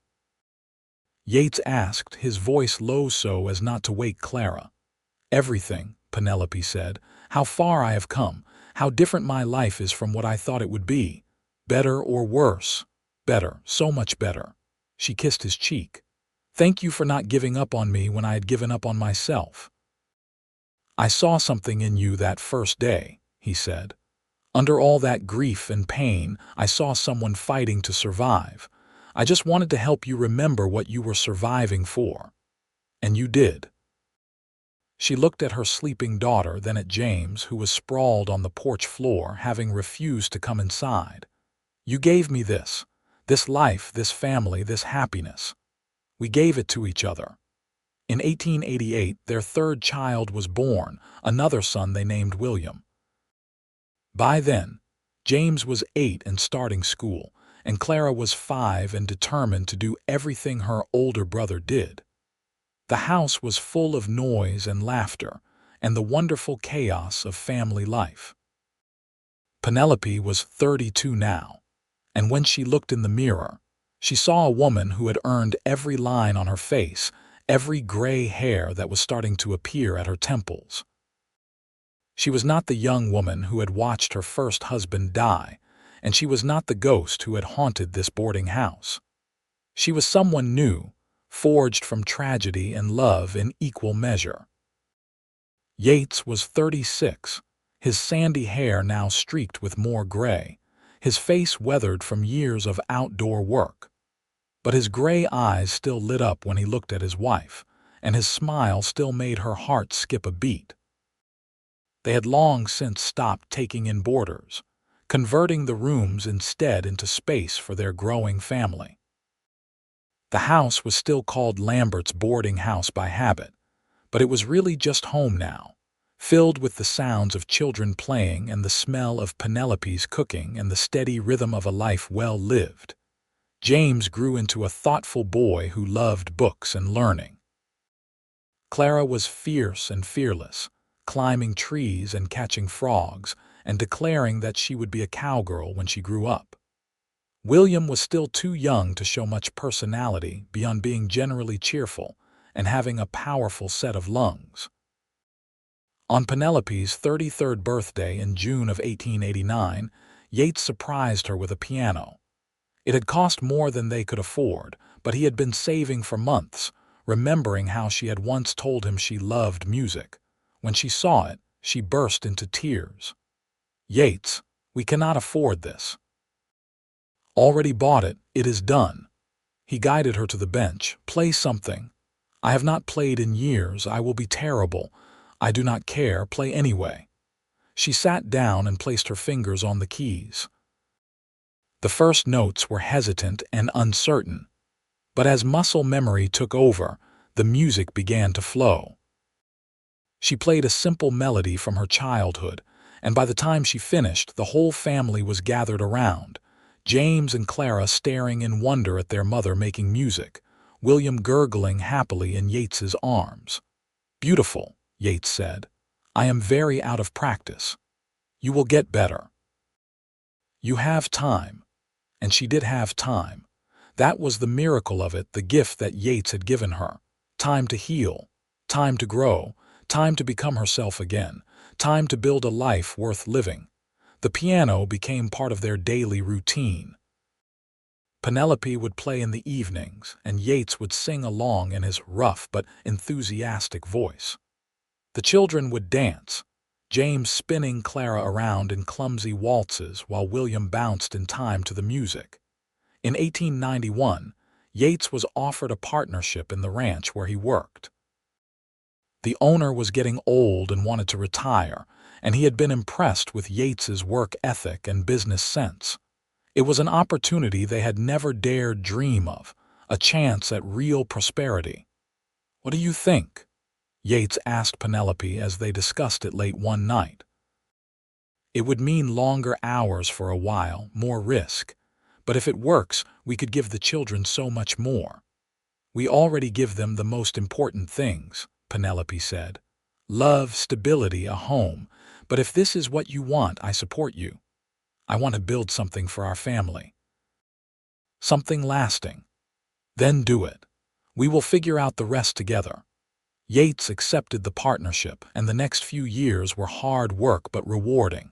Yates asked, his voice low so as not to wake Clara. "Everything," Penelope said. "How far I have come, how different my life is from what I thought it would be. Better or worse? Better, so much better." She kissed his cheek. "Thank you for not giving up on me when I had given up on myself." "I saw something in you that first day," he said. "Under all that grief and pain, I saw someone fighting to survive. I just wanted to help you remember what you were surviving for. And you did." She looked at her sleeping daughter, then at James, who was sprawled on the porch floor, having refused to come inside. "You gave me this life, this family, this happiness. We gave it to each other." In 1888, their third child was born, another son they named William. By then, James was 8 and starting school, and Clara was 5 and determined to do everything her older brother did. The house was full of noise and laughter, and the wonderful chaos of family life. Penelope was 32 now, and when she looked in the mirror, she saw a woman who had earned every line on her face, every gray hair that was starting to appear at her temples. She was not the young woman who had watched her first husband die, and she was not the ghost who had haunted this boarding house. She was someone new, forged from tragedy and love in equal measure. Yates was 36, his sandy hair now streaked with more gray, his face weathered from years of outdoor work. But his gray eyes still lit up when he looked at his wife, and his smile still made her heart skip a beat. They had long since stopped taking in boarders, converting the rooms instead into space for their growing family. The house was still called Lambert's boarding house by habit, but it was really just home now, filled with the sounds of children playing and the smell of Penelope's cooking and the steady rhythm of a life well lived. James grew into a thoughtful boy who loved books and learning. Clara was fierce and fearless, climbing trees and catching frogs, and declaring that she would be a cowgirl when she grew up. William was still too young to show much personality beyond being generally cheerful and having a powerful set of lungs. On Penelope's 33rd birthday in June of 1889, Yates surprised her with a piano. It had cost more than they could afford, but he had been saving for months, remembering how she had once told him she loved music. When she saw it, she burst into tears. "Yates, we cannot afford this." "Already bought it, it is done." He guided her to the bench. "Play something." "I have not played in years, I will be terrible." "I do not care, play anyway." She sat down and placed her fingers on the keys. The first notes were hesitant and uncertain, but as muscle memory took over, the music began to flow. She played a simple melody from her childhood, and by the time she finished, the whole family was gathered around, James and Clara staring in wonder at their mother making music, William gurgling happily in Yates's arms. "Beautiful," Yates said. "I am very out of practice. You will get better. You have time." And she did have time. That was the miracle of it, the gift that Yates had given her. Time to heal, time to grow, time to become herself again, time to build a life worth living. The piano became part of their daily routine. Penelope would play in the evenings, and Yates would sing along in his rough but enthusiastic voice. The children would dance, James spinning Clara around in clumsy waltzes while William bounced in time to the music. In 1891, Yates was offered a partnership in the ranch where he worked. The owner was getting old and wanted to retire, and he had been impressed with Yates's work ethic and business sense. It was an opportunity they had never dared dream of, a chance at real prosperity. "What do you think?" Yates asked Penelope as they discussed it late one night. "It would mean longer hours for a while, more risk. But if it works, we could give the children so much more." "We already give them the most important things," Penelope said. "Love, stability, a home. But if this is what you want, I support you. I want to build something for our family. Something lasting. Then do it. We will figure out the rest together." Yates accepted the partnership, and the next few years were hard work but rewarding.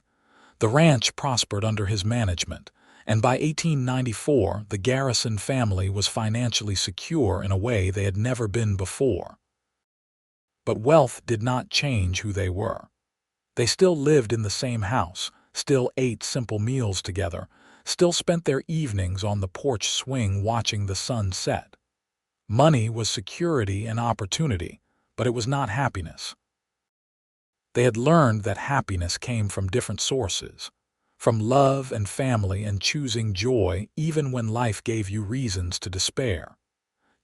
The ranch prospered under his management, and by 1894 the Garrison family was financially secure in a way they had never been before. But wealth did not change who they were. They still lived in the same house, still ate simple meals together, still spent their evenings on the porch swing watching the sun set. Money was security and opportunity, but it was not happiness. They had learned that happiness came from different sources, from love and family and choosing joy even when life gave you reasons to despair.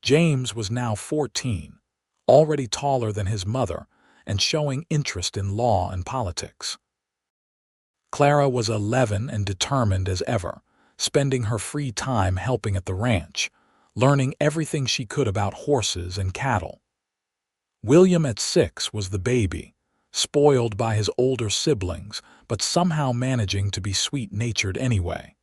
James was now 14, already taller than his mother, and showing interest in law and politics. Clara was 11 and determined as ever, spending her free time helping at the ranch, learning everything she could about horses and cattle. William at 6 was the baby, spoiled by his older siblings, but somehow managing to be sweet-natured anyway.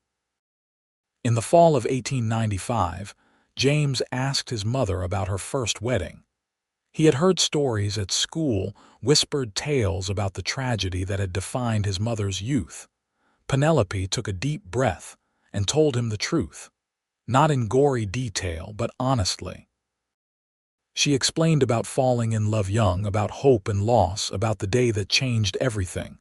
In the fall of 1895, James asked his mother about her first wedding. He had heard stories at school, whispered tales about the tragedy that had defined his mother's youth. Penelope took a deep breath and told him the truth, not in gory detail, but honestly. She explained about falling in love young, about hope and loss, about the day that changed everything.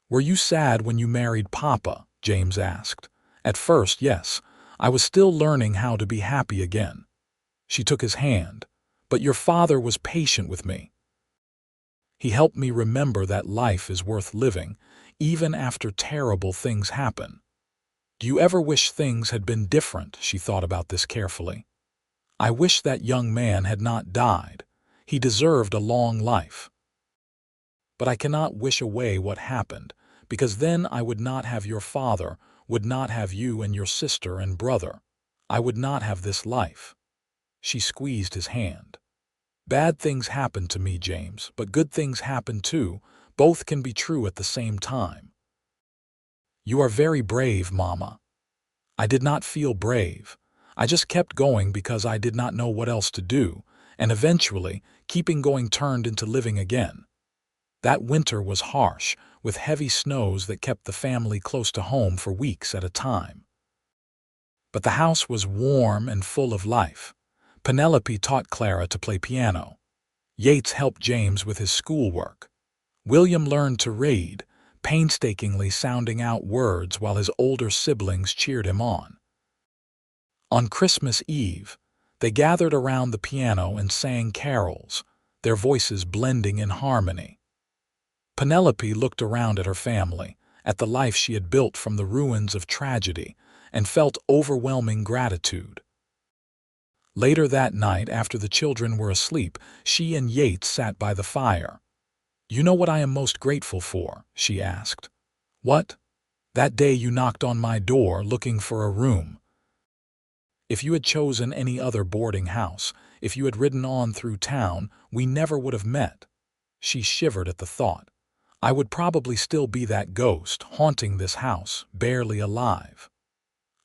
"Were you sad when you married Papa?" James asked. "At first, yes. I was still learning how to be happy again." She took his hand. "But your father was patient with me. He helped me remember that life is worth living, even after terrible things happen." "Do you ever wish things had been different?" She thought about this carefully. "I wish that young man had not died. He deserved a long life. But I cannot wish away what happened, because then I would not have your father, would not have you and your sister and brother. I would not have this life." She squeezed his hand. "Bad things happen to me, James, but good things happen too. Both can be true at the same time." "You are very brave, Mama." "I did not feel brave. I just kept going because I did not know what else to do, and eventually, keeping going turned into living again. That winter was harsh, with heavy snows that kept the family close to home for weeks at a time. But the house was warm and full of life. Penelope taught Clara to play piano. Yates helped James with his schoolwork. William learned to read, painstakingly sounding out words while his older siblings cheered him on. On Christmas Eve, they gathered around the piano and sang carols, their voices blending in harmony. Penelope looked around at her family, at the life she had built from the ruins of tragedy, and felt overwhelming gratitude. Later that night, after the children were asleep, she and Yates sat by the fire. "You know what I am most grateful for?" she asked. "What?" "That day you knocked on my door looking for a room. If you had chosen any other boarding house, if you had ridden on through town, we never would have met." She shivered at the thought. "I would probably still be that ghost, haunting this house, barely alive."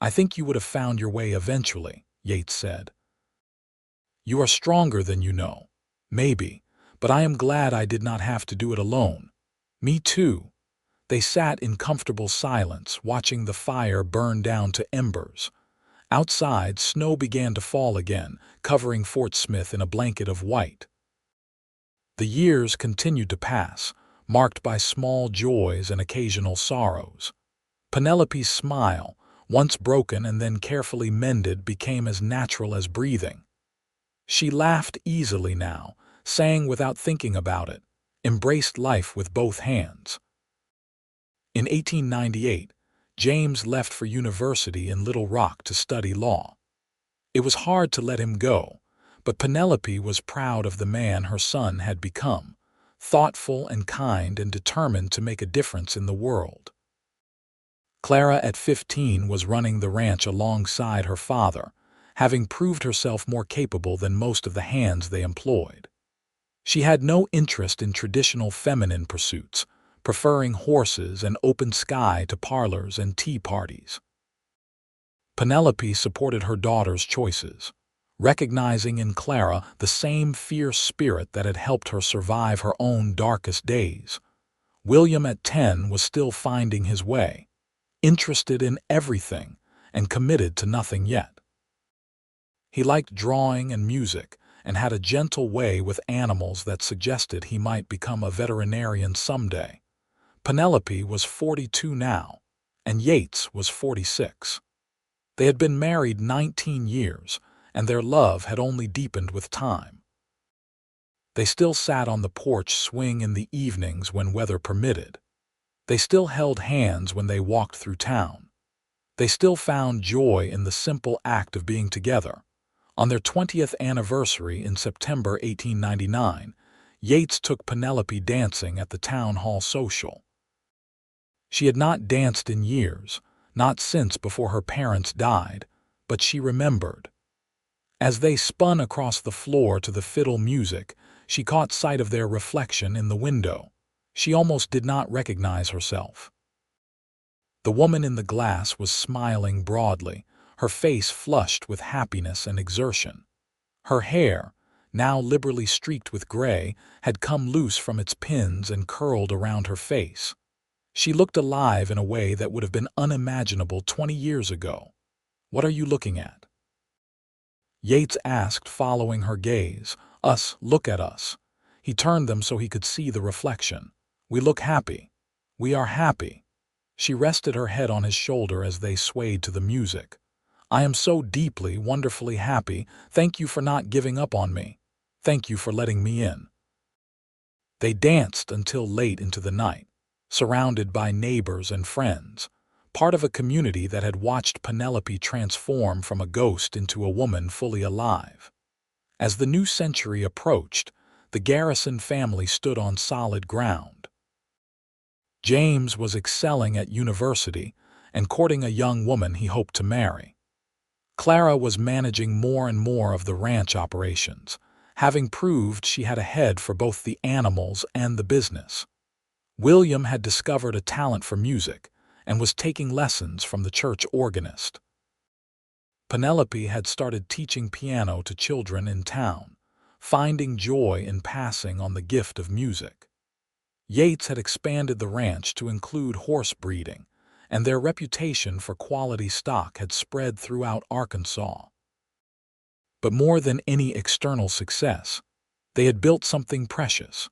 "I think you would have found your way eventually," Yates said. "You are stronger than you know." "Maybe, but I am glad I did not have to do it alone." "Me too." They sat in comfortable silence, watching the fire burn down to embers. Outside, snow began to fall again, covering Fort Smith in a blanket of white. The years continued to pass, marked by small joys and occasional sorrows. Penelope's smile, once broken and then carefully mended, became as natural as breathing. She laughed easily now, sang without thinking about it, embraced life with both hands. In 1898, James left for university in Little Rock to study law. It was hard to let him go, but Penelope was proud of the man her son had become, thoughtful and kind and determined to make a difference in the world. Clara at 15 was running the ranch alongside her father, having proved herself more capable than most of the hands they employed. She had no interest in traditional feminine pursuits, preferring horses and open sky to parlors and tea parties. Penelope supported her daughter's choices. recognizing in Clara the same fierce spirit that had helped her survive her own darkest days. William at 10 was still finding his way, interested in everything and committed to nothing yet. He liked drawing and music and had a gentle way with animals that suggested he might become a veterinarian someday. Penelope was 42 now, and Yates was 46. They had been married 19 years, and their love had only deepened with time. They still sat on the porch swing in the evenings when weather permitted. They still held hands when they walked through town. They still found joy in the simple act of being together. On their 20th anniversary in September 1899, Yates took Penelope dancing at the town hall social. She had not danced in years, not since before her parents died, but she remembered. As they spun across the floor to the fiddle music, she caught sight of their reflection in the window. She almost did not recognize herself. The woman in the glass was smiling broadly, her face flushed with happiness and exertion. Her hair, now liberally streaked with gray, had come loose from its pins and curled around her face. She looked alive in a way that would have been unimaginable 20 years ago. "What are you looking at?" Yates asked, following her gaze. "Us, look at us." He turned them so he could see the reflection. "We look happy. We are happy." She rested her head on his shoulder as they swayed to the music. "I am so deeply, wonderfully happy. Thank you for not giving up on me. Thank you for letting me in." They danced until late into the night, surrounded by neighbors and friends, part of a community that had watched Penelope transform from a ghost into a woman fully alive. As the new century approached, the Garrison family stood on solid ground. James was excelling at university and courting a young woman he hoped to marry. Clara was managing more and more of the ranch operations, having proved she had a head for both the animals and the business. William had discovered a talent for music and was taking lessons from the church organist. Penelope had started teaching piano to children in town, finding joy in passing on the gift of music. Yates had expanded the ranch to include horse breeding, and their reputation for quality stock had spread throughout Arkansas. But more than any external success, they had built something precious.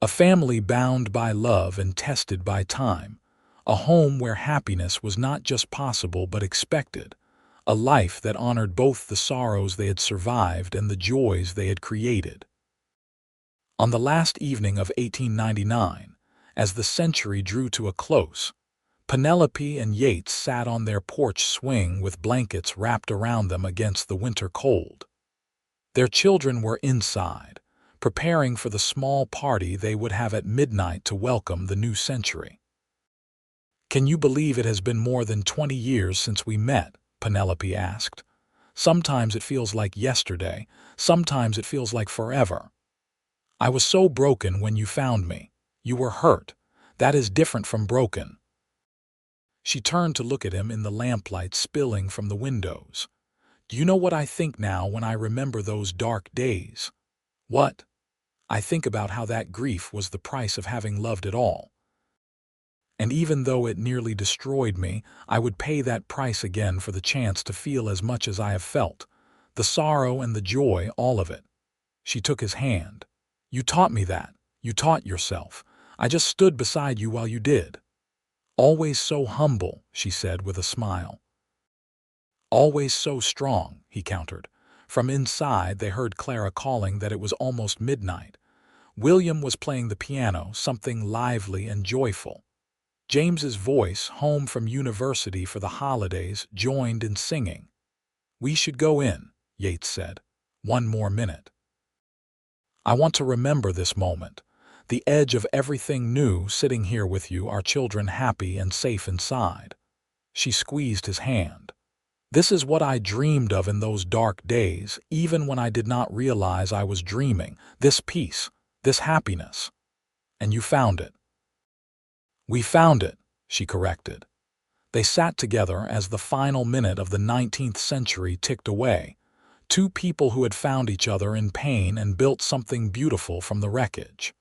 A family bound by love and tested by time, a home where happiness was not just possible but expected, a life that honored both the sorrows they had survived and the joys they had created. On the last evening of 1899, as the century drew to a close, Penelope and Yates sat on their porch swing with blankets wrapped around them against the winter cold. Their children were inside, preparing for the small party they would have at midnight to welcome the new century. "Can you believe it has been more than 20 years since we met?" Penelope asked. "Sometimes it feels like yesterday, sometimes it feels like forever. I was so broken when you found me. You were hurt. That is different from broken." She turned to look at him in the lamplight spilling from the windows. "Do you know what I think now when I remember those dark days?" "What?" "I think about how that grief was the price of having loved at all. And even though it nearly destroyed me, I would pay that price again for the chance to feel as much as I have felt. The sorrow and the joy, all of it." She took his hand. "You taught me that. You taught yourself. I just stood beside you while you did." "Always so humble," she said with a smile. "Always so strong," he countered. From inside they heard Clara calling that it was almost midnight. William was playing the piano, something lively and joyful. James's voice, home from university for the holidays, joined in singing. "We should go in," Yates said. "One more minute. I want to remember this moment, the edge of everything new, sitting here with you, our children happy and safe inside." She squeezed his hand. "This is what I dreamed of in those dark days, even when I did not realize I was dreaming, this peace, this happiness. And you found it." "We found it," she corrected. They sat together as the final minute of the 19th century ticked away, two people who had found each other in pain and built something beautiful from the wreckage.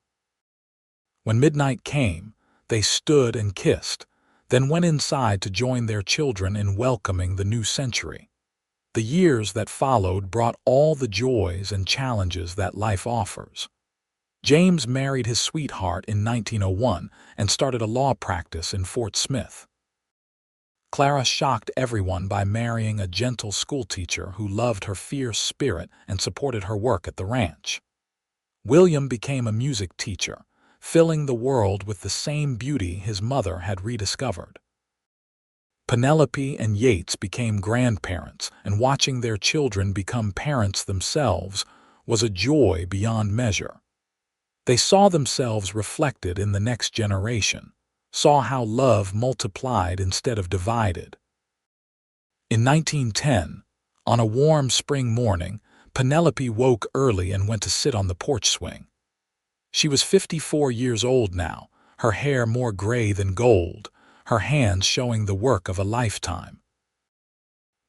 When midnight came, they stood and kissed, then went inside to join their children in welcoming the new century. The years that followed brought all the joys and challenges that life offers. James married his sweetheart in 1901 and started a law practice in Fort Smith. Clara shocked everyone by marrying a gentle schoolteacher who loved her fierce spirit and supported her work at the ranch. William became a music teacher, filling the world with the same beauty his mother had rediscovered. Penelope and Yates became grandparents, and watching their children become parents themselves was a joy beyond measure. They saw themselves reflected in the next generation, saw how love multiplied instead of divided. In 1910, on a warm spring morning, Penelope woke early and went to sit on the porch swing. She was 54 years old now, her hair more gray than gold, her hands showing the work of a lifetime.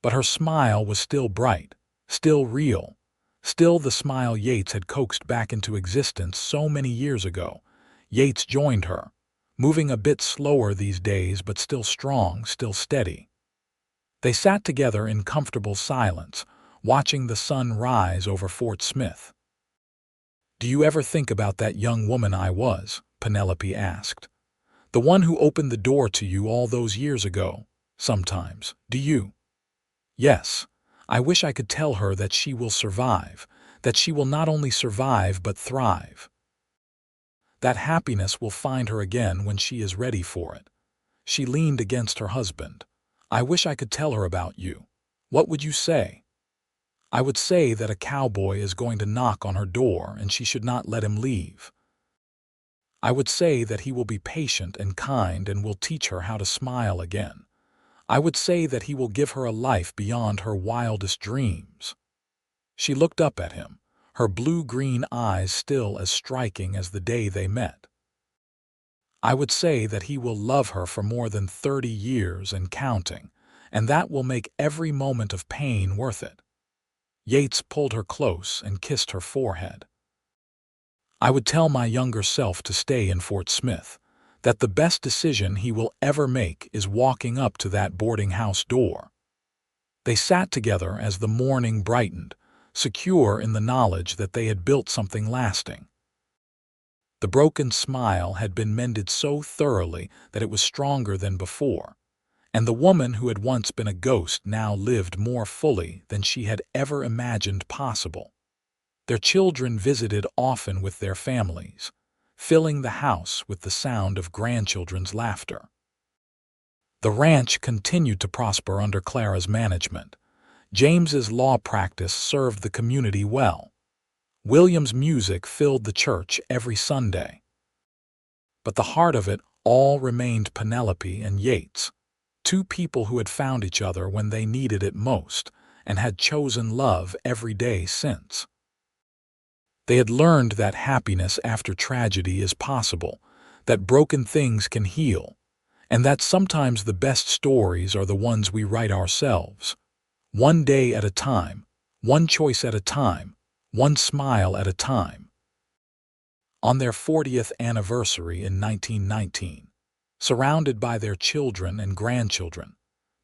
But her smile was still bright, still real, still the smile Yates had coaxed back into existence so many years ago. Yates joined her, moving a bit slower these days but still strong, still steady. They sat together in comfortable silence, watching the sun rise over Fort Smith. "Do you ever think about that young woman I was?" Penelope asked. "The one who opened the door to you all those years ago? Sometimes. Do you?" "Yes. I wish I could tell her that she will survive, that she will not only survive but thrive. That happiness will find her again when she is ready for it." She leaned against her husband. "I wish I could tell her about you. What would you say?" "I would say that a cowboy is going to knock on her door and she should not let him leave. I would say that he will be patient and kind and will teach her how to smile again. I would say that he will give her a life beyond her wildest dreams." She looked up at him, her blue-green eyes still as striking as the day they met. "I would say that he will love her for more than 30 years and counting, and that will make every moment of pain worth it." Yates pulled her close and kissed her forehead. "I would tell my younger self to stay in Fort Smith, that the best decision he will ever make is walking up to that boarding house door." They sat together as the morning brightened, secure in the knowledge that they had built something lasting. The broken smile had been mended so thoroughly that it was stronger than before, and the woman who had once been a ghost now lived more fully than she had ever imagined possible. Their children visited often with their families, filling the house with the sound of grandchildren's laughter. The ranch continued to prosper under Clara's management. James's law practice served the community well. William's music filled the church every Sunday. But the heart of it all remained Penelope and Yates, two people who had found each other when they needed it most and had chosen love every day since. They had learned that happiness after tragedy is possible, that broken things can heal, and that sometimes the best stories are the ones we write ourselves. One day at a time, one choice at a time, one smile at a time. On their 40th anniversary in 1919, surrounded by their children and grandchildren,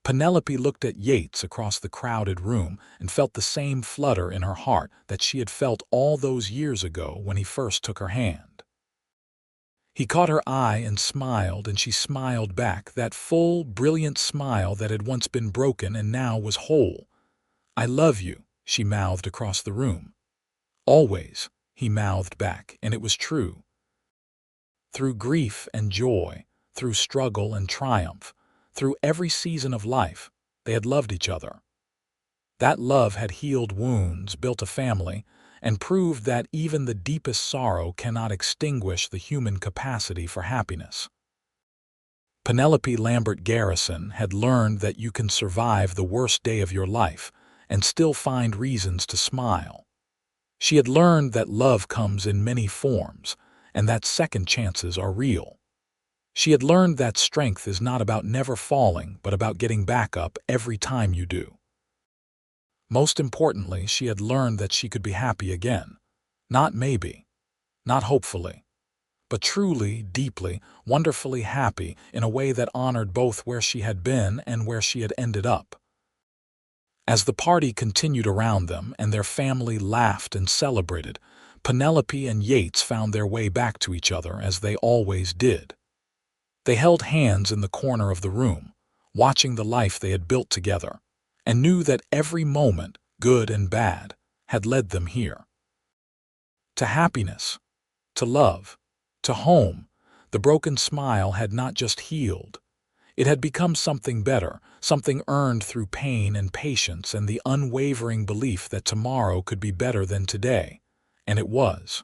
Penelope looked at Yates across the crowded room and felt the same flutter in her heart that she had felt all those years ago when he first took her hand. He caught her eye and smiled, and she smiled back, that full, brilliant smile that had once been broken and now was whole. "I love you," she mouthed across the room. "Always," he mouthed back, and it was true. Through grief and joy, through struggle and triumph, through every season of life, they had loved each other. That love had healed wounds, built a family, and proved that even the deepest sorrow cannot extinguish the human capacity for happiness. Penelope Lambert Garrison had learned that you can survive the worst day of your life and still find reasons to smile. She had learned that love comes in many forms and that second chances are real. She had learned that strength is not about never falling, but about getting back up every time you do. Most importantly, she had learned that she could be happy again. Not maybe, not hopefully, but truly, deeply, wonderfully happy in a way that honored both where she had been and where she had ended up. As the party continued around them and their family laughed and celebrated, Penelope and Yates found their way back to each other as they always did. They held hands in the corner of the room, watching the life they had built together, and knew that every moment, good and bad, had led them here. To happiness, to love, to home. The broken smile had not just healed. It had become something better, something earned through pain and patience and the unwavering belief that tomorrow could be better than today. And it was.